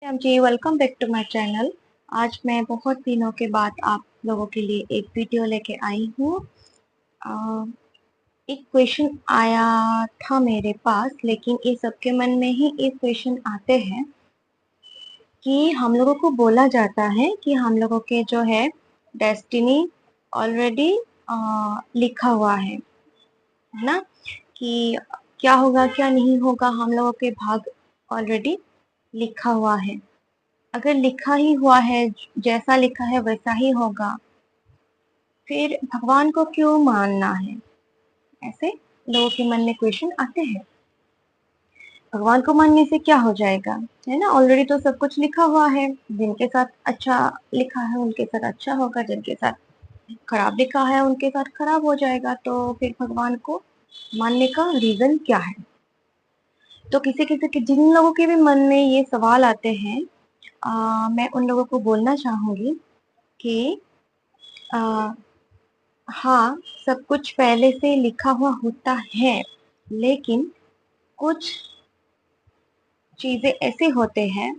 Ji, welcome back to my channel. आज मैं बहुत दिनों के बाद आप लोगों के लिए एक वीडियो लेके आई हूँ। अ, एक क्वेश्चन आया था मेरे पास, लेकिन ये सबके मन में ही एक क्वेश्चन आते हैं कि हम लोगों को बोला जाता है कि हम लोगों के जो है डेस्टिनी ऑलरेडी लिखा हुआ है ना? कि क्या होगा क्या नहीं होगा, हम लोगों के भाग ऑलरेडी लिखा हुआ है। अगर लिखा ही हुआ है, जैसा लिखा है वैसा ही होगा, फिर भगवान को क्यों मानना है? ऐसे लोगों के मन में क्वेश्चन आते हैं। भगवान को मानने से क्या हो जाएगा, है ना? ऑलरेडी तो सब कुछ लिखा हुआ है। जिनके साथ अच्छा लिखा है उनके साथ अच्छा होगा, जिनके साथ खराब लिखा है उनके साथ खराब हो जाएगा। तो फिर भगवान को मानने का रीजन क्या है? तो किसी किसी के जिन लोगों के भी मन में ये सवाल आते हैं, मैं उन लोगों को बोलना चाहूंगी कि आ, हाँ, सब कुछ पहले से लिखा हुआ होता है, लेकिन कुछ चीजें ऐसे होते हैं,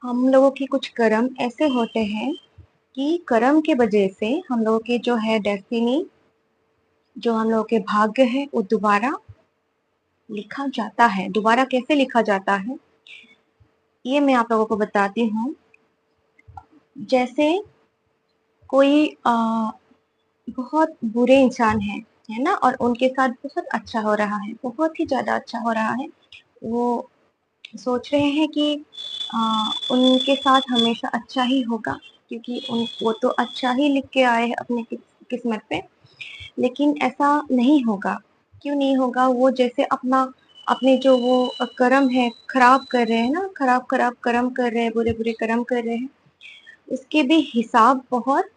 हम लोगों की कुछ कर्म ऐसे होते हैं कि कर्म के वजह से हम लोगों के जो है डेस्टिनी, जो हम लोगों के भाग्य है, वो दोबारा लिखा जाता है। दोबारा कैसे लिखा जाता है, ये मैं आप लोगों को बताती हूँ। जैसे कोई बहुत बुरे इंसान है ना, और उनके साथ बहुत अच्छा हो रहा है, बहुत ही ज्यादा अच्छा हो रहा है। वो सोच रहे हैं कि उनके साथ हमेशा अच्छा ही होगा, क्योंकि वो तो अच्छा ही लिख के आए हैं अपने किस्मत पे। लेकिन ऐसा नहीं होगा। क्यों नहीं होगा? वो जैसे अपना अपने जो वो कर्म है खराब कर रहे हैं ना, खराब खराब कर्म कर रहे हैं, बुरे बुरे कर्म कर रहे हैं, उसके भी हिसाब बहुत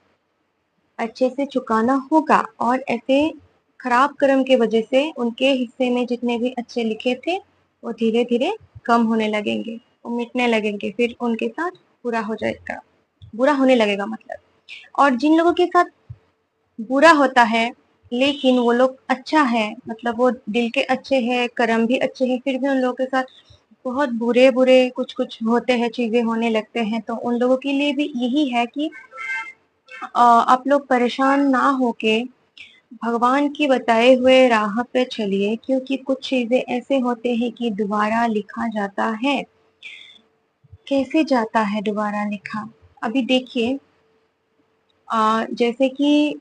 अच्छे से चुकाना होगा। और ऐसे खराब कर्म के वजह से उनके हिस्से में जितने भी अच्छे लिखे थे, वो धीरे धीरे कम होने लगेंगे, वो मिटने लगेंगे, फिर उनके साथ बुरा हो जाएगा, बुरा होने लगेगा मतलब। और जिन लोगों के साथ बुरा होता है, लेकिन वो लोग अच्छा है, मतलब वो दिल के अच्छे हैं, कर्म भी अच्छे हैं, फिर भी उन लोगों के साथ बहुत बुरे बुरे कुछ कुछ होते हैं, चीजें होने लगते हैं, तो उन लोगों के लिए भी यही है कि आप लोग परेशान ना होके भगवान की बताए हुए राह पे चलिए, क्योंकि कुछ चीजें ऐसे होते हैं कि दोबारा लिखा जाता है। कैसे जाता है दोबारा लिखा? अभी देखिए, जैसे कि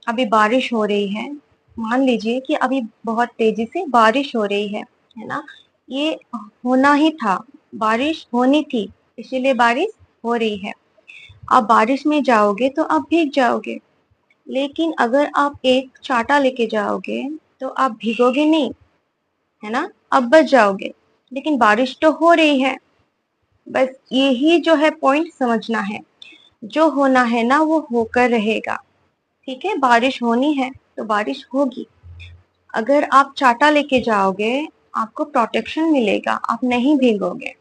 अभी बारिश हो रही है, मान लीजिए कि अभी बहुत तेजी से बारिश हो रही है ना? ये होना ही था, बारिश होनी थी, इसीलिए बारिश हो रही है। आप बारिश में जाओगे तो आप भीग जाओगे, लेकिन अगर आप एक छाता लेके जाओगे तो आप भीगोगे नहीं, है ना? आप बच जाओगे। लेकिन बारिश तो हो रही है, बस यही जो है पॉइंट समझना है। जो होना है ना वो होकर रहेगा, ठीक है? बारिश होनी है तो बारिश होगी। अगर आप छाता लेके जाओगे, आपको प्रोटेक्शन मिलेगा, आप नहीं भीगोगे,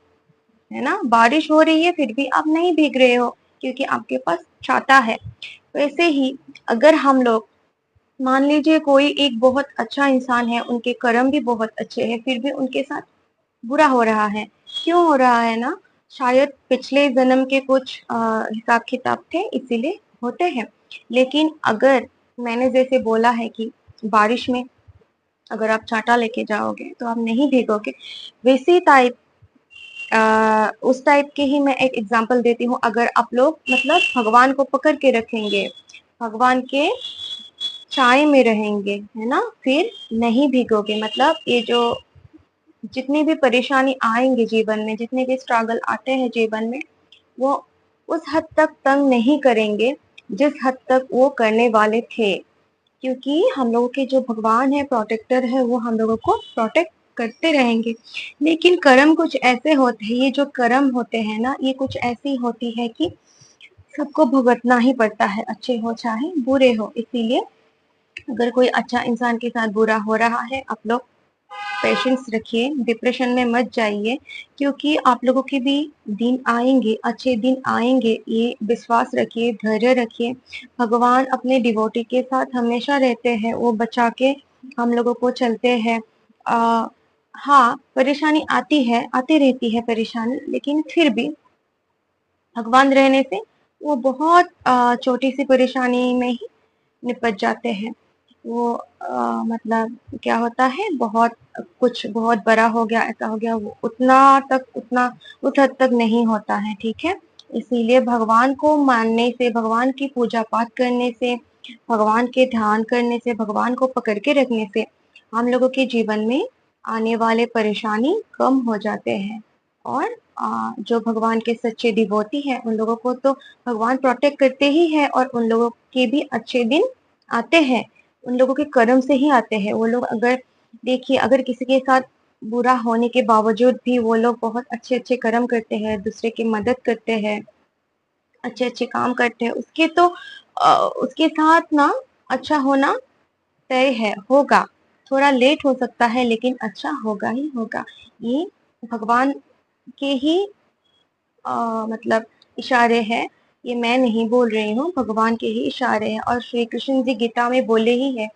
है ना? बारिश हो रही है फिर भी आप नहीं भीग रहे हो, क्योंकि आपके पास छाता है। वैसे ही अगर हम लोग, मान लीजिए कोई एक बहुत अच्छा इंसान है, उनके कर्म भी बहुत अच्छे हैं, फिर भी उनके साथ बुरा हो रहा है। क्यों हो रहा है ना? शायद पिछले जन्म के कुछ हिसाब किताब थे, इसीलिए होते हैं। लेकिन अगर मैंने जैसे बोला है कि बारिश में अगर आप छाता लेके जाओगे तो आप नहीं भीगोगे, वैसी टाइप उस टाइप के ही मैं एक एग्जांपल देती हूँ। अगर आप लोग मतलब भगवान को पकड़ के रखेंगे, भगवान के छाए में रहेंगे, है ना, फिर नहीं भीगोगे। मतलब ये जो जितनी भी परेशानी आएंगे जीवन में, जितने भी स्ट्रगल आते हैं जीवन में, वो उस हद तक तंग नहीं करेंगे जिस हद तक वो करने वाले थे। क्योंकि हम लोगों के जो भगवान है, प्रोटेक्टर है, वो हम लोगों को प्रोटेक्ट करते रहेंगे। लेकिन कर्म कुछ ऐसे होते हैं, ये जो कर्म होते हैं ना, ये कुछ ऐसी होती है कि सबको भुगतना ही पड़ता है, अच्छे हो चाहे बुरे हो। इसीलिए अगर कोई अच्छा इंसान के साथ बुरा हो रहा है, आप लोग पेशेंस रखिए, डिप्रेशन में मत जाइए, क्योंकि आप लोगों के भी दिन आएंगे, अच्छे दिन आएंगे, ये विश्वास रखिए, धैर्य रखिए। भगवान अपने डिवोटी के साथ हमेशा रहते हैं, वो बचा के हम लोगों को चलते हैं। हाँ, परेशानी आती रहती है परेशानी, लेकिन फिर भी भगवान रहने से वो बहुत छोटी सी परेशानी में ही निपट जाते हैं। वो मतलब क्या होता है, बहुत कुछ बहुत बड़ा हो गया, ऐसा हो गया, वो उतना उस हद तक नहीं होता है, ठीक है? इसीलिए भगवान को मानने से, भगवान की पूजा पाठ करने से, भगवान के ध्यान करने से, भगवान को पकड़ के रखने से हम लोगों के जीवन में आने वाले परेशानी कम हो जाते हैं। और जो भगवान के सच्चे डिवोटी हैं उन लोगों को तो भगवान प्रोटेक्ट करते ही है, और उन लोगों के भी अच्छे दिन आते हैं, उन लोगों के कर्म से ही आते हैं। वो लोग अगर देखिए, अगर किसी के साथ बुरा होने के बावजूद भी वो लोग बहुत अच्छे अच्छे कर्म करते हैं, दूसरे की मदद करते हैं, अच्छे अच्छे काम करते हैं, उसके तो उसके साथ ना अच्छा होना तय है, होगा। थोड़ा लेट हो सकता है लेकिन अच्छा होगा ही होगा। ये भगवान के ही मतलब इशारे हैं, ये मैं नहीं बोल रही हूँ, भगवान के ही इशारे हैं। और श्री कृष्ण जी गीता में बोले ही है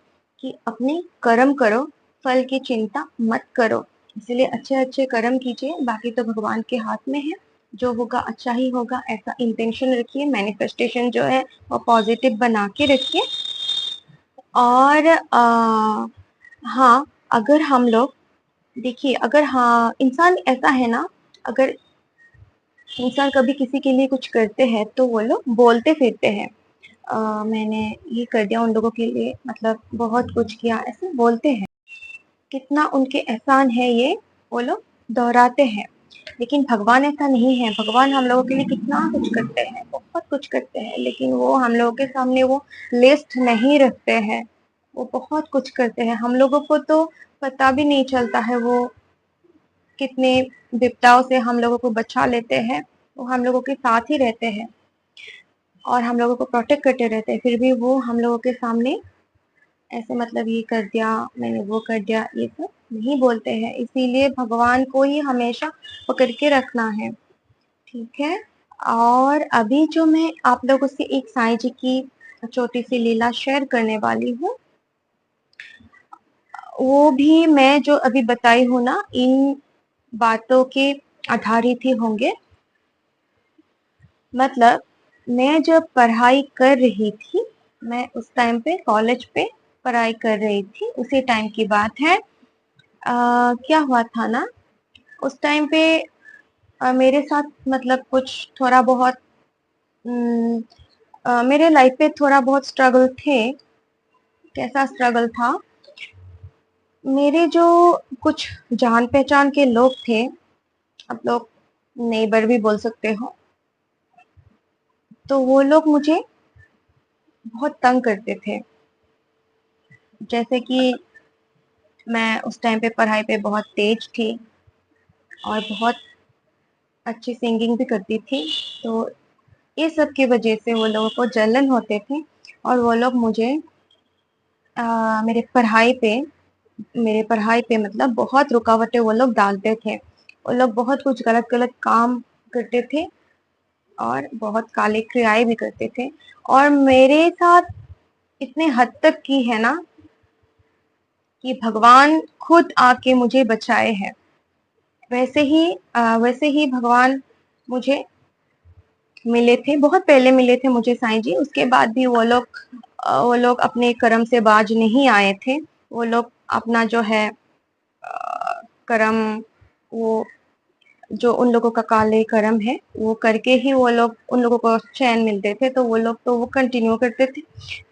कि अपने कर्म करो, फल की चिंता मत करो। इसलिए अच्छे अच्छे कर्म कीजिए, बाकी तो भगवान के हाथ में है, जो होगा अच्छा ही होगा, ऐसा इंटेंशन रखिए, मैनिफेस्टेशन जो है वो पॉजिटिव बना के रखिए। और हाँ, अगर हम लोग देखिए, अगर हाँ इंसान ऐसा है ना, अगर इंसान कभी किसी के लिए कुछ करते हैं तो वो लोग बोलते फिरते हैं, मैंने ये कर दिया उन लोगों के लिए, मतलब बहुत कुछ किया, ऐसे बोलते हैं। कितना उनके एहसान है ये वो लोग दोहराते हैं। लेकिन भगवान ऐसा नहीं है, भगवान हम लोगों के लिए कितना कुछ करते हैं, बहुत कुछ करते हैं, लेकिन वो हम लोगों के सामने वो लिस्ट नहीं रखते हैं। वो बहुत कुछ करते हैं, हम लोगों को तो पता भी नहीं चलता है वो कितने विपदाओं से हम लोगों को बचा लेते हैं। वो हम लोगों के साथ ही रहते हैं और हम लोगों को प्रोटेक्ट करते रहते हैं, फिर भी वो हम लोगों के सामने ऐसे मतलब ये कर दिया, मैंने वो कर दिया, ये सब नहीं बोलते हैं। इसीलिए भगवान को ही हमेशा पकड़ के रखना है, ठीक है? और अभी जो मैं आप लोगों से एक साईं जी की छोटी सी लीला शेयर करने वाली हूँ, वो भी मैं जो अभी बताई हूँ ना, इन बातों के आधारित ही होंगे। मतलब मैं जब पढ़ाई कर रही थी, मैं उस टाइम पे कॉलेज पे पढ़ाई कर रही थी, उसी टाइम की बात है। क्या हुआ था ना, उस टाइम पे मेरे साथ मतलब कुछ थोड़ा बहुत मेरे लाइफ पे थोड़ा बहुत स्ट्रगल थे। कैसा स्ट्रगल था, मेरे जो कुछ जान पहचान के लोग थे, आप लोग नेबर भी बोल सकते हो, तो वो लोग मुझे बहुत तंग करते थे। जैसे कि मैं उस टाइम पे पढ़ाई पे बहुत तेज थी और बहुत अच्छी सिंगिंग भी करती थी, तो ये सब की वजह से वो लोगों को जलन होते थे, और वो लोग मुझे मेरे पढ़ाई पे मतलब बहुत रुकावटें वो लोग डालते थे। वो लोग बहुत कुछ गलत गलत काम करते थे और बहुत काले क्रियाएं भी करते थे, और मेरे साथ इतने हद तक की है ना कि भगवान खुद आके मुझे बचाए हैं। वैसे ही भगवान मुझे मिले थे, बहुत पहले मिले थे मुझे साईं जी, उसके बाद भी वो लोग अपने कर्म से बाज नहीं आए थे। वो लोग अपना जो है कर्म, वो जो उन लोगों का काले कर्म है वो करके ही वो लोग, उन लोगों को चैन मिलते थे, तो वो लोग तो वो कंटिन्यू करते थे।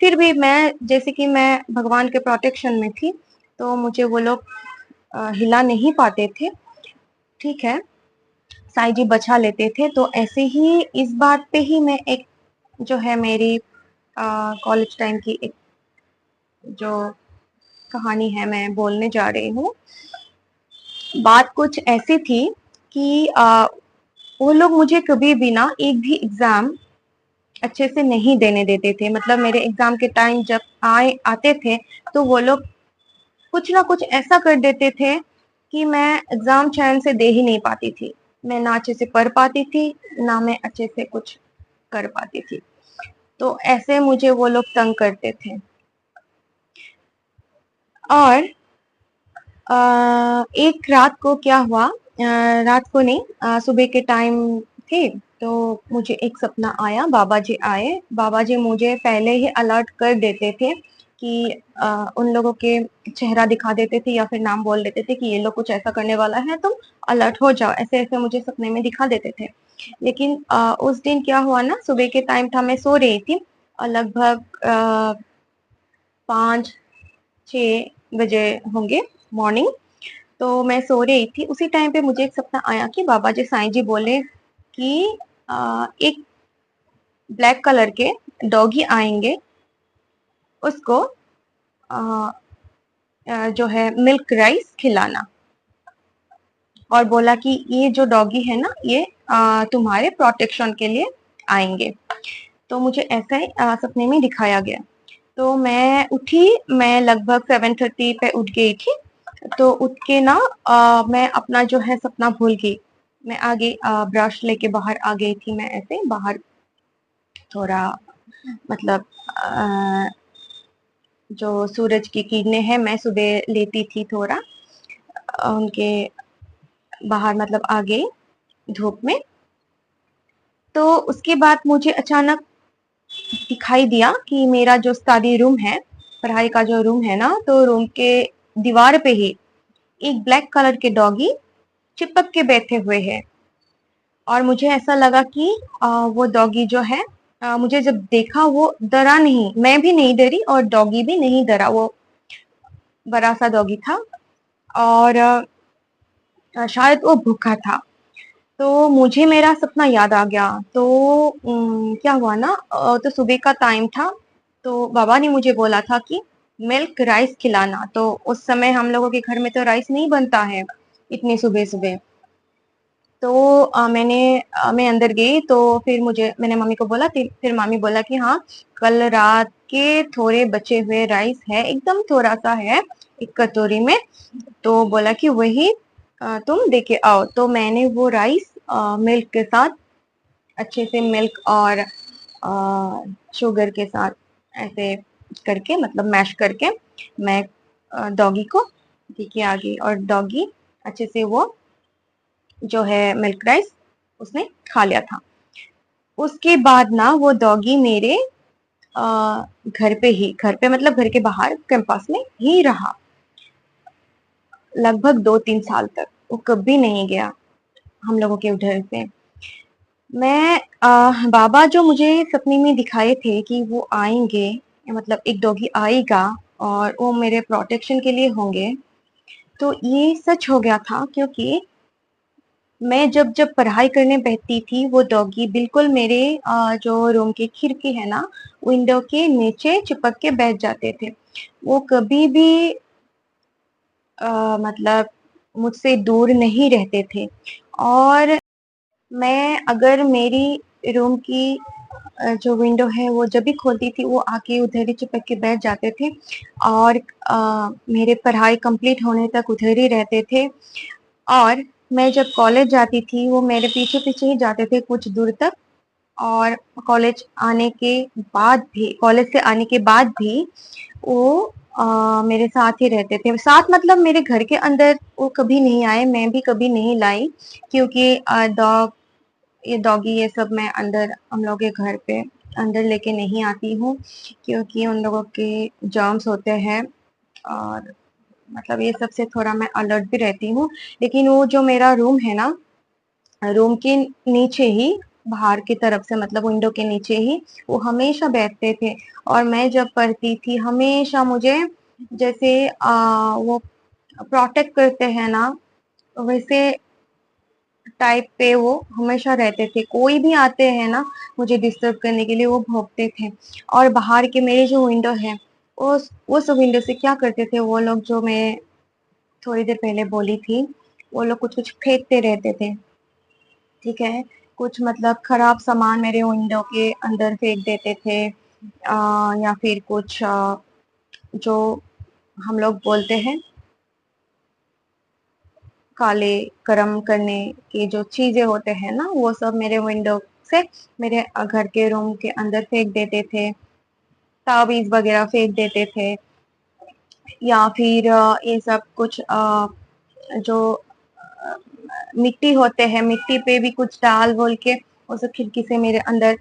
फिर भी मैं, जैसे कि मैं भगवान के प्रोटेक्शन में थी, तो मुझे वो लोग हिला नहीं पाते थे, ठीक है? साईं जी बचा लेते थे। तो ऐसे ही इस बात पे ही मैं एक जो है मेरी कॉलेज टाइम की एक जो कहानी है मैं बोलने जा रही हूँ। बात कुछ ऐसी थी कि वो लोग मुझे कभी भी ना एक भी एग्जाम अच्छे से नहीं देने देते थे। मतलब मेरे एग्जाम के टाइम जब आते थे, तो वो लोग कुछ ना कुछ ऐसा कर देते थे कि मैं एग्जाम चैन से दे ही नहीं पाती थी। मैं ना अच्छे से पढ़ पाती थी, ना मैं अच्छे से कुछ कर पाती थी। तो ऐसे मुझे वो लोग तंग करते थे। और एक रात को क्या हुआ, रात को नहीं, सुबह के टाइम थे, तो मुझे एक सपना आया। बाबा जी आए। बाबा जी मुझे पहले ही अलर्ट कर देते थे कि उन लोगों के चेहरा दिखा देते थे या फिर नाम बोल देते थे कि ये लोग कुछ ऐसा करने वाला है, तुम अलर्ट हो जाओ, ऐसे ऐसे मुझे सपने में दिखा देते थे। लेकिन उस दिन क्या हुआ ना, सुबह के टाइम था, मैं सो रही थी और लगभग 5-6 बजे होंगे, मॉर्निंग। तो मैं सो रही थी, उसी टाइम पे मुझे एक सपना आया कि बाबा जी साईं जी बोले कि एक ब्लैक कलर के डॉगी आएंगे, उसको अ, जो है मिल्क राइस खिलाना, और बोला कि ये जो डॉगी है ना, ये तुम्हारे प्रोटेक्शन के लिए आएंगे। तो मुझे ऐसा ही सपने में दिखाया गया। तो मैं उठी, मैं लगभग 7:30 पे उठ गई थी। तो उठ के ना मैं अपना जो है सपना भूल गई। मैं आगे ब्रश लेके बाहर आ गई थी, मैं ऐसे बाहर थोड़ा, मतलब अ, जो सूरज की किरणें हैं, मैं सुबह लेती थी थोड़ा उनके बाहर, मतलब आ गई धूप में। तो उसके बाद मुझे अचानक दिखाई दिया कि मेरा जो स्टडी रूम है, पढ़ाई का जो रूम है ना, तो रूम के दीवार पे ही एक ब्लैक कलर के डॉगी चिपक के बैठे हुए हैं। और मुझे ऐसा लगा कि वो डॉगी जो है, मुझे जब देखा वो डरा नहीं, मैं भी नहीं डरी और डॉगी भी नहीं डरा, वो बड़ा सा डॉगी था। और शायद वो भूखा था। तो मुझे मेरा सपना याद आ गया। तो क्या हुआ ना, तो सुबह का टाइम था, तो बाबा ने मुझे बोला था कि मिल्क राइस खिलाना। तो उस समय हम लोगों के घर में तो राइस नहीं बनता है इतनी सुबह सुबह। तो मैं अंदर गई, तो फिर मैंने मम्मी को बोला, फिर मम्मी बोला कि हाँ, कल रात के थोड़े बचे हुए राइस है, एकदम थोड़ा सा है, एक कटोरी में। तो बोला कि वही तुम दे के आओ। तो मैंने वो राइस मिल्क के साथ, अच्छे से मिल्क और शुगर के साथ ऐसे करके, मतलब मैश करके, मैं डॉगी को दे के आ गई। और डॉगी अच्छे से वो जो है मिल्क राइस उसने खा लिया था। उसके बाद ना वो डॉगी मेरे घर पे मतलब घर के बाहर कैंपस में ही रहा, लगभग 2-3 साल तक। वो कभी नहीं गया हम लोगों के उधर से। बाबा जो मुझे सपने में दिखाए थे कि वो आएंगे, मतलब एक डॉगी आएगा और वो मेरे प्रोटेक्शन के लिए होंगे, तो ये सच हो गया था। क्योंकि मैं जब जब पढ़ाई करने बैठती थी, वो डॉगी बिल्कुल मेरे जो रूम की खिड़की है ना, विंडो के नीचे चिपक के बैठ जाते थे। वो कभी भी मतलब मुझसे दूर नहीं रहते थे। और मैं अगर मेरी रूम की जो विंडो है वो जब भी खोलती थी, वो आके उधर ही चिपक के बैठ जाते थे। और मेरे पढ़ाई कंप्लीट होने तक उधर ही रहते थे। और मैं जब कॉलेज जाती थी, वो मेरे पीछे पीछे ही जाते थे कुछ दूर तक। और कॉलेज से आने के बाद भी वो मेरे साथ ही रहते थे। साथ मतलब मेरे घर के अंदर वो कभी नहीं आए, मैं भी कभी नहीं लाई। क्योंकि ये डॉगी ये सब मैं अंदर हम लोग के घर पे अंदर लेके नहीं आती हूँ, क्योंकि उन लोगों के जर्म्स होते हैं। और मतलब ये सब से थोड़ा मैं अलर्ट भी रहती हूँ। लेकिन वो जो मेरा रूम है ना, रूम के नीचे ही, बाहर की तरफ से, मतलब विंडो के नीचे ही वो हमेशा बैठते थे। और मैं जब पढ़ती थी, हमेशा मुझे जैसे वो प्रोटेक्ट करते हैं ना, वैसे टाइप पे वो हमेशा रहते थे। कोई भी आते हैं ना मुझे डिस्टर्ब करने के लिए, वो भौंकते थे। और बाहर के मेरे जो विंडो है, उस विंडो से क्या करते थे वो लोग, जो मैं थोड़ी देर पहले बोली थी, वो लोग कुछ कुछ फेंकते रहते थे। ठीक है, कुछ मतलब खराब सामान मेरे विंडो के अंदर फेंक देते थे। या फिर कुछ जो हम लोग बोलते हैं काले कर्म करने की जो चीजें होते हैं ना, वो सब मेरे विंडो से मेरे घर के रूम के अंदर फेंक देते थे। ताबीज वगैरह फेंक देते थे। या फिर ये सब कुछ जो अ, मिट्टी होते हैं, मिट्टी पे भी कुछ डाल बोल के वो सब खिड़की से मेरे अंदर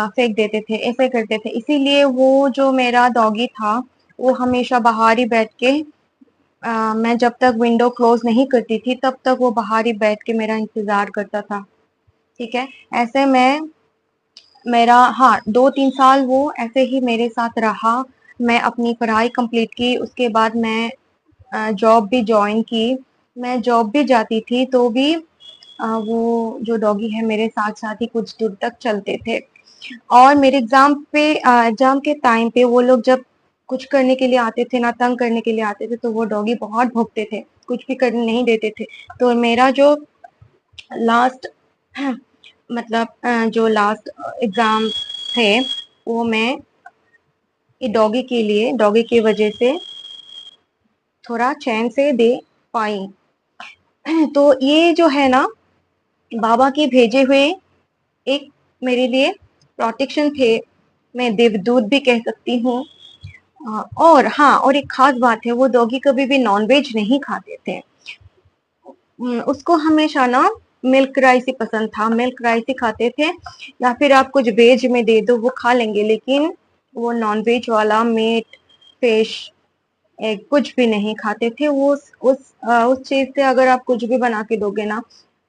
फेंक देते थे, ऐसे करते थे। इसीलिए वो जो मेरा डॉगी था वो हमेशा बाहर ही बैठ के मैं जब तक विंडो क्लोज नहीं करती थी तब तक वो बाहर ही बैठ के मेरा इंतजार करता था। ठीक है, ऐसे में मेरा, हाँ, 2-3 साल वो ऐसे ही मेरे साथ रहा। मैं अपनी पढ़ाई कंप्लीट की, उसके बाद मैं जॉब भी ज्वाइन की। मैं जॉब भी जाती थी तो भी वो जो डॉगी है मेरे साथ साथ ही कुछ दूर तक चलते थे। और मेरे एग्जाम के टाइम पे वो लोग जब कुछ करने के लिए आते थे ना, तंग करने के लिए आते थे, तो वो डॉगी बहुत भौंकते थे, कुछ भी करने नहीं देते थे। तो मेरा जो लास्ट मतलब जो लास्ट एग्जाम थे वो मैं ये डॉगी के लिए, डॉगी की वजह से थोड़ा चैन से दे पाई। तो ये जो है ना, बाबा के भेजे हुए एक मेरे लिए प्रोटेक्शन थे, मैं देवदूत भी कह सकती हूँ। और हाँ, और एक खास बात है, वो डॉगी कभी भी नॉनवेज नहीं खाते थे। उसको हमेशा ना मिल्क राइस ही पसंद था, मिल्क राइस ही खाते थे, या फिर आप कुछ वेज में दे दो वो खा लेंगे, लेकिन वो नॉनवेज वाला मीट, फिश, एग कुछ भी नहीं खाते थे। वो उस चीज से अगर आप कुछ भी बना के दोगे ना,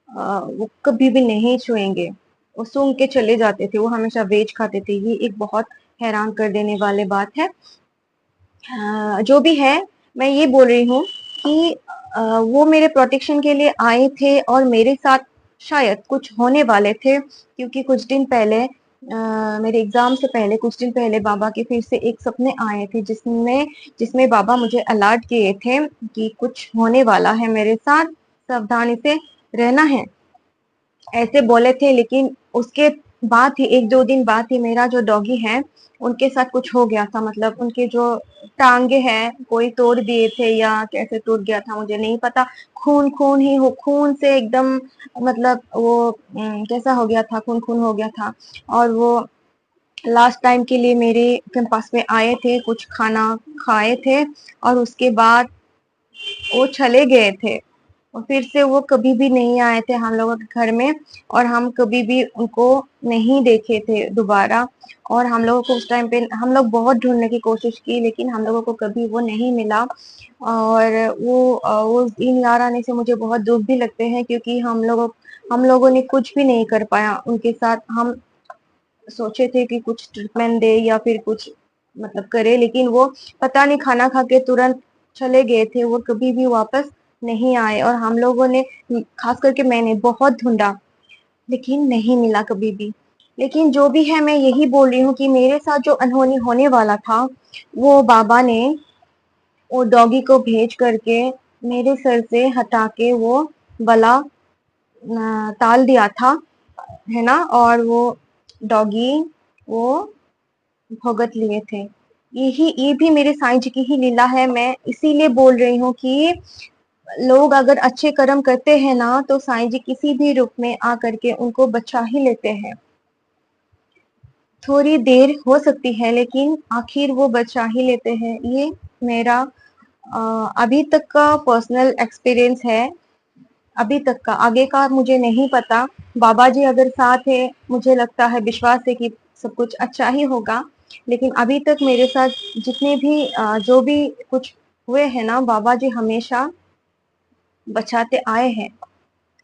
वो कभी भी नहीं छुएंगे, वो सूंघ के चले जाते थे। वो हमेशा वेज खाते थे। ये एक बहुत हैरान कर देने वाली बात है। जो भी है, मैं ये बोल रही हूँ कि वो मेरे प्रोटेक्शन के लिए आए थे और मेरे साथ शायद कुछ होने वाले थे, क्योंकि कुछ दिन पहले मेरे एग्जाम से पहले कुछ दिन पहले बाबा के फिर से एक सपने आए थे, जिसमें जिसमें बाबा मुझे अलर्ट किए थे कि कुछ होने वाला है मेरे साथ, सावधानी से रहना है, ऐसे बोले थे। लेकिन उसके बाद ही 1-2 दिन बाद ही मेरा जो डॉगी है उनके साथ कुछ हो गया था। मतलब उनके जो टांगे हैं कोई तोड़ दिए थे या कैसे टूट गया था मुझे नहीं पता। खून खून ही हो, खून से एकदम, मतलब वो कैसा हो गया था, खून खून हो गया था। और वो लास्ट टाइम के लिए मेरे कैंपस में आए थे, कुछ खाना खाए थे और उसके बाद वो चले गए थे। और फिर से वो कभी भी नहीं आए थे हम लोगों के घर में, और हम कभी भी उनको नहीं देखे थे दोबारा। और हम लोगों को उस टाइम पे हम लोग बहुत ढूंढने की कोशिश की, लेकिन हम लोगों को कभी वो नहीं मिला। और वो दिन याद आने से मुझे बहुत दुख भी लगते हैं, क्योंकि हम लोगों ने कुछ भी नहीं कर पाया उनके साथ। हम सोचे थे कि कुछ ट्रीटमेंट दे या फिर कुछ मतलब करे, लेकिन वो पता नहीं खाना खा के तुरंत चले गए थे। वो कभी भी वापस नहीं आए, और हम लोगों ने, खास करके मैंने बहुत ढूंढा, लेकिन नहीं मिला कभी भी। लेकिन जो भी है, मैं यही बोल रही हूँ कि मेरे साथ जो अनहोनी होने वाला था, वो बाबा ने वो डॉगी को भेज करके मेरे सर से हटा के वो बला टाल दिया था, है ना। और वो डॉगी वो भुगत लिए थे। ये भी मेरे साईं जी की ही लीला है। मैं इसीलिए बोल रही हूँ कि लोग अगर अच्छे कर्म करते हैं ना, तो साईं जी किसी भी रूप में आकर के उनको बचा ही लेते हैं। थोड़ी देर हो सकती है, लेकिन आखिर वो बचा ही लेते हैं। ये मेरा अभी तक का पर्सनल एक्सपीरियंस है। अभी तक का, आगे का मुझे नहीं पता। बाबा जी अगर साथ है, मुझे लगता है, विश्वास है कि सब कुछ अच्छा ही होगा। लेकिन अभी तक मेरे साथ जितने भी जो भी कुछ हुए हैं ना, बाबा जी हमेशा बचाते आए हैं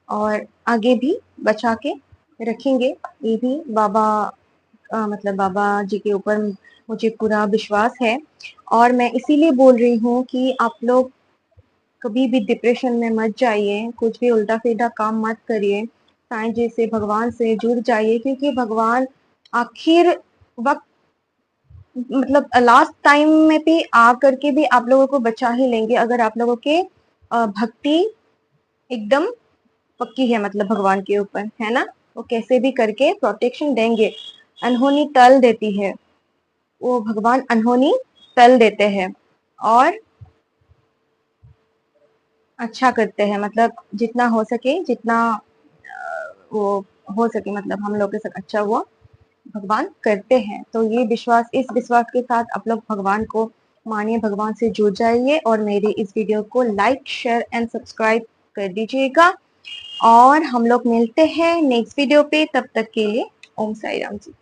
और आगे भी बचा के रखेंगे। ये भी बाबा मतलब बाबा जी के ऊपर मुझे पूरा विश्वास है। और मैं इसीलिए बोल रही हूँ कि आप लोग कभी भी डिप्रेशन में मत जाइए, कुछ भी उल्टा सीधा काम मत करिए। साईं जी से, भगवान से जुड़ जाइए, क्योंकि भगवान आखिर वक्त, मतलब लास्ट टाइम में भी आ करके भी आप लोगों को बचा ही लेंगे, अगर आप लोगों के भक्ति एकदम पक्की है, मतलब भगवान के ऊपर, है ना। वो कैसे भी करके प्रोटेक्शन देंगे। अनहोनी टल देती है, वो भगवान अनहोनी टल देते हैं और अच्छा करते हैं। मतलब जितना हो सके, जितना वो हो सके, मतलब हम लोग के साथ अच्छा वो भगवान करते हैं। तो ये विश्वास, इस विश्वास के साथ आप लोग भगवान को मानिए भगवान से जुड़ जाइए और मेरे इस वीडियो को लाइक शेयर एंड सब्सक्राइब कर दीजिएगा और हम लोग मिलते हैं नेक्स्ट वीडियो पे। तब तक के लिए ओम साई राम जी।